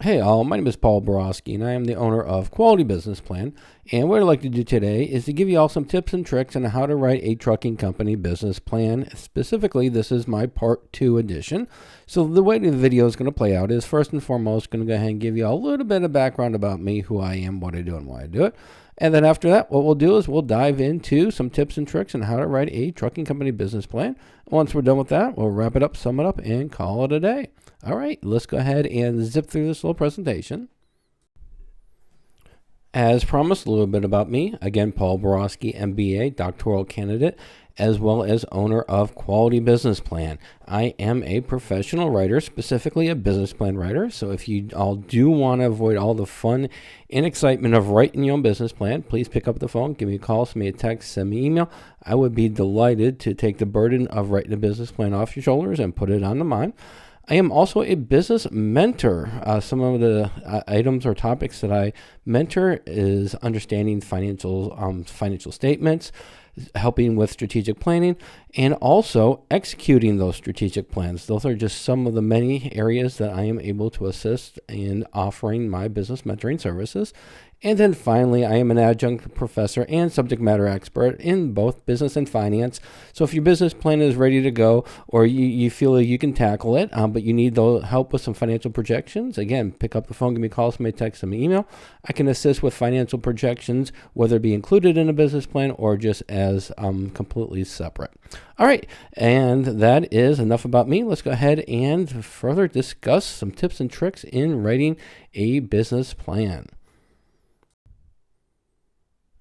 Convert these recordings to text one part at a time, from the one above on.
Hey all, my name is Paul Borowski and I am the owner of Quality Business Plan. And what I'd like to do today is to give you all some tips and tricks on how to write a trucking company business plan. Specifically, this is my part 2 edition. So the way the video is going to play out is first and foremost going to go ahead and give you a little bit of background about me, who I am, what I do, and why I do it. And then after that, what we'll do is we'll dive into some tips and tricks on how to write a trucking company business plan. Once we're done with that, we'll wrap it up, sum it up, and call it a day. All right, let's go ahead and zip through this little presentation. As promised, a little bit about me. Again, Paul Borowski, MBA, doctoral candidate, as well as owner of Quality Business Plan. I am a professional writer, specifically a business plan writer. So if you all do want to avoid all the fun and excitement of writing your own business plan, please pick up the phone, give me a call, send me a text, send me an email. I would be delighted to take the burden of writing a business plan off your shoulders and put it onto mine. I am also a business mentor. Some of the items or topics that I mentor is understanding financial statements, helping with strategic planning, and also executing those strategic plans. Those are just some of the many areas that I am able to assist in offering my business mentoring services. And then finally, I am an adjunct professor and subject matter expert in both business and finance. So if your business plan is ready to go, or you feel like you can tackle it, but you need help with some financial projections, again, pick up the phone, give me a call, send me a text, send me an email. I can assist with financial projections, whether it be included in a business plan or just as completely separate. All right, and that is enough about me. Let's go ahead and further discuss some tips and tricks in writing a business plan.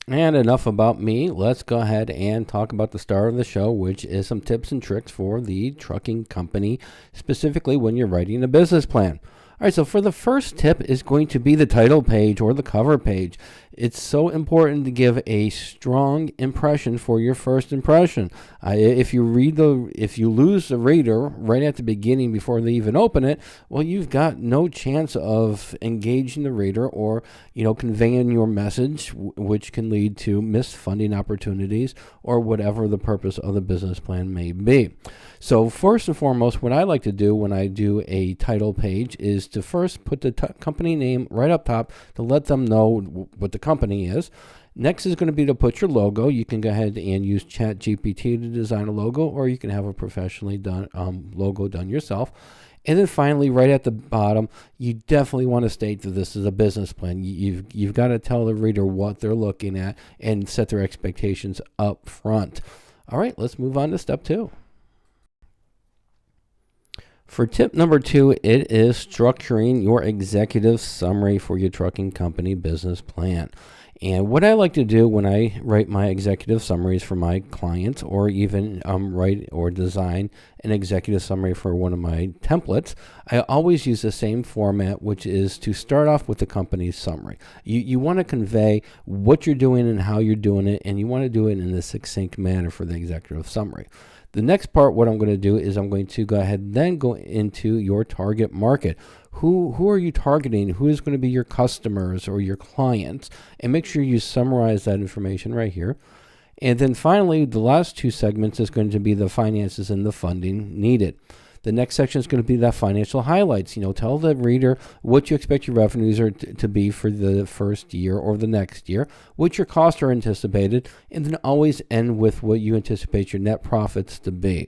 And enough about me. Let's go ahead and talk about the star of the show, which is some tips and tricks for the trucking company, specifically when you're writing a business plan. All right, so for the first tip is going to be the title page or the cover page. It's so important to give a strong impression for your first impression. If you lose the reader right at the beginning before they even open it, well, you've got no chance of engaging the reader or, conveying your message, which can lead to missed funding opportunities or whatever the purpose of the business plan may be. So first and foremost, what I like to do when I do a title page is to first put the company name right up top to let them know what the company is. Next is going to be to put your logo. You can go ahead and use ChatGPT to design a logo, or you can have a professionally done logo done yourself. And then finally, right at the bottom, you definitely want to state that this is a business plan. You've got to tell the reader what they're looking at and set their expectations up front. All right, let's move on to step 2. For tip number 2, it is structuring your executive summary for your trucking company business plan. And what I like to do when I write my executive summaries for my clients, or even write or design an executive summary for one of my templates, I always use the same format, which is to start off with the company's summary. You want to convey what you're doing and how you're doing it, and you want to do it in a succinct manner for the executive summary. The next part, what I'm going to do is I'm going to go ahead and then go into your target market. Who are you targeting? Who is going to be your customers or your clients? And make sure you summarize that information right here. And then finally, the last 2 segments is going to be the finances and the funding needed. The next section is going to be the financial highlights. Tell the reader what you expect your revenues are to be for the first year or the next year, what your costs are anticipated, and then always end with what you anticipate your net profits to be.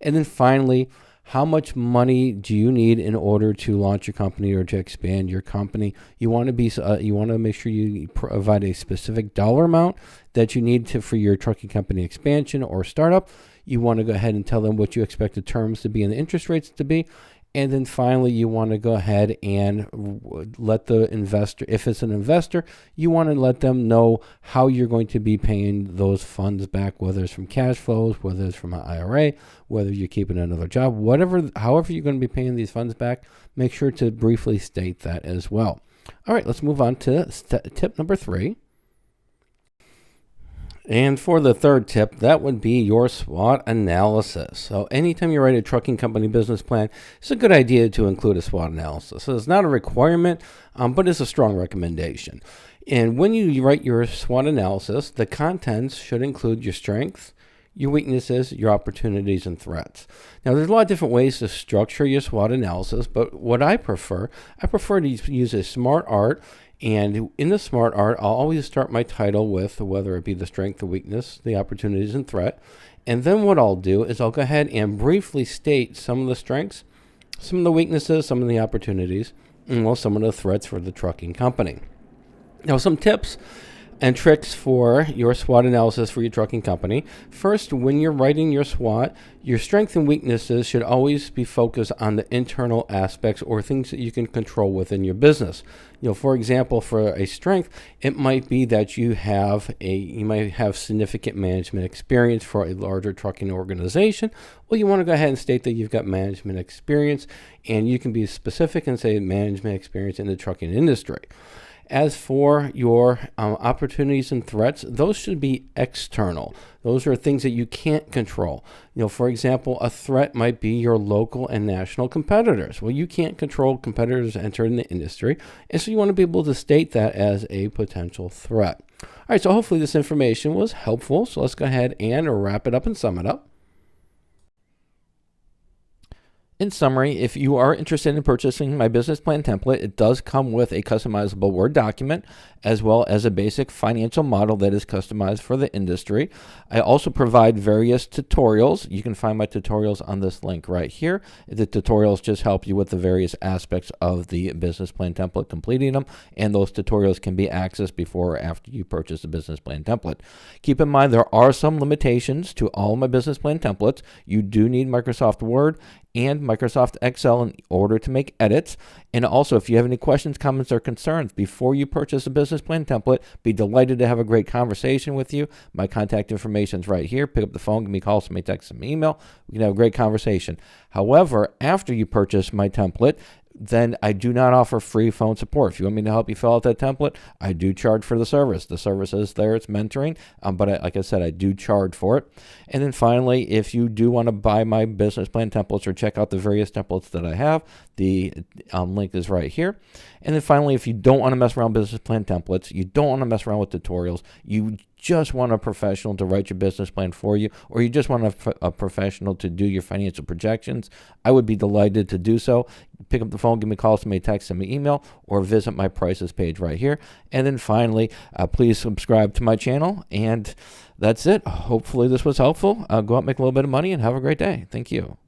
And then finally, how much money do you need in order to launch your company or to expand your company? You want to make sure you provide a specific dollar amount that you need for your trucking company expansion or startup. You want to go ahead and tell them what you expect the terms to be and the interest rates to be. And then finally, you want to go ahead and let the investor, if it's an investor, you want to let them know how you're going to be paying those funds back, whether it's from cash flows, whether it's from an IRA, whether you're keeping another job, however you're going to be paying these funds back, make sure to briefly state that as well. All right, let's move on to tip number 3. And for the third tip, that would be your SWOT analysis. So anytime you write a trucking company business plan, it's a good idea to include a SWOT analysis. So it's not a requirement, but it's a strong recommendation. And when you write your SWOT analysis, the contents should include your strengths, your weaknesses, your opportunities, and threats. Now, there's a lot of different ways to structure your SWOT analysis, but what I prefer to use a SMART art. And in the SMART art, I'll always start my title with whether it be the strength, the weakness, the opportunities, and threat. And then what I'll do is I'll go ahead and briefly state some of the strengths, some of the weaknesses, some of the opportunities, and some of the threats for the trucking company. Now, some tips and tricks for your SWOT analysis for your trucking company. First, when you're writing your SWOT, your strengths and weaknesses should always be focused on the internal aspects or things that you can control within your business. For example, for a strength, it might be that you might have significant management experience for a larger trucking organization. Well, you want to go ahead and state that you've got management experience, and you can be specific and say management experience in the trucking industry. As for your opportunities and threats, those should be external. Those are things that you can't control. For example, a threat might be your local and national competitors. Well, you can't control competitors entering the industry, and so you want to be able to state that as a potential threat. All right, so hopefully this information was helpful. So let's go ahead and wrap it up and sum it up. In summary, if you are interested in purchasing my business plan template, it does come with a customizable Word document as well as a basic financial model that is customized for the industry. I also provide various tutorials. You can find my tutorials on this link right here. The tutorials just help you with the various aspects of the business plan template, completing them, and those tutorials can be accessed before or after you purchase the business plan template. Keep in mind there are some limitations to all my business plan templates. You do need Microsoft Word and Microsoft Excel in order to make edits. And also, if you have any questions, comments, or concerns before you purchase a business plan template, be delighted to have a great conversation with you. My contact information is right here. Pick up the phone, give me a call, send me a text, send me an email. We can have a great conversation. However, after you purchase my template, then I do not offer free phone support. If you want me to help you fill out that template, I do charge for the service. The service is there, it's mentoring, but like I said, I do charge for it. And then finally, if you do want to buy my business plan templates or check out the various templates that I have, the link is right here. And then finally, if you don't want to mess around with business plan templates, you don't want to mess around with tutorials, you just want a professional to write your business plan for you, or you just want a professional to do your financial projections, I would be delighted to do so. Pick up the phone, give me a call, send me a text, send me an email, or visit my prices page right here. And then finally, please subscribe to my channel. And that's it. Hopefully this was helpful. Go out and make a little bit of money and have a great day. Thank you.